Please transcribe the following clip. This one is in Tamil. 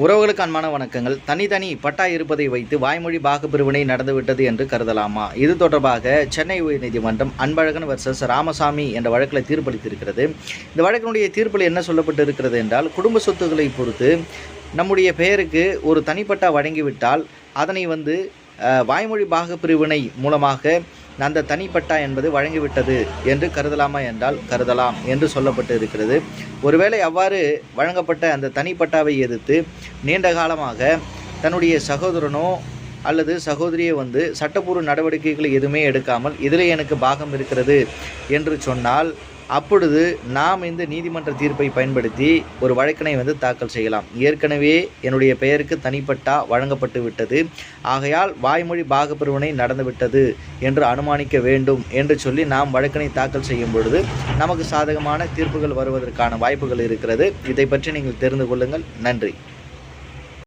உறவுகளுக்கு அன்பான வணக்கங்கள். தனித்தனி பட்டா இருப்பதை வைத்து வாய்மொழி பாகப்பிரிவினை நடந்துவிட்டது என்று கருதலாமா? இது தொடர்பாக சென்னை உயர்நீதிமன்றம் அன்பழகன் வர்சஸ் ராமசாமி என்ற வழக்கில் தீர்ப்பளித்திருக்கிறது. இந்த வழக்கினுடைய தீர்ப்பில் என்ன சொல்லப்பட்டு இருக்கிறது என்றால், குடும்ப சொத்துக்களை பொறுத்து நம்முடைய பெயருக்கு ஒரு தனிப்பட்டா வழங்கிவிட்டால் அதனை வாய்மொழி பாகப்பிரிவினை மூலமாக அந்த தனிப்பட்டா என்பது வழங்கிவிட்டது என்று கருதலாமா என்றால் கருதலாம் என்று சொல்லப்பட்டு இருக்கிறது. ஒருவேளை அவ்வாறு வழங்கப்பட்ட அந்த தனிப்பட்டாவை எதிர்த்து நீண்ட காலமாக தன்னுடைய சகோதரனோ அல்லது சகோதரியை சட்டப்பூர்வ நடவடிக்கைகளை எதுவுமே எடுக்காமல் இதில் எனக்கு பாகம் இருக்கிறது என்று சொன்னால், அப்பொழுது நாம் இந்த நீதிமன்ற தீர்ப்பை பயன்படுத்தி ஒரு வழக்கினை தாக்கல் செய்யலாம். ஏற்கனவே என்னுடைய பெயருக்கு தனிப்பட்டா வழங்கப்பட்டு விட்டது, ஆகையால் வாய்மொழி பாகப்பிரிவினை நடந்துவிட்டது என்று அனுமானிக்க வேண்டும் என்று சொல்லி நாம் வழக்கினை தாக்கல் செய்யும் பொழுது நமக்கு சாதகமான தீர்ப்புகள் வருவதற்கான வாய்ப்புகள் இருக்கிறது. இதை பற்றி நீங்கள் தெரிந்து கொள்ளுங்கள். நன்றி.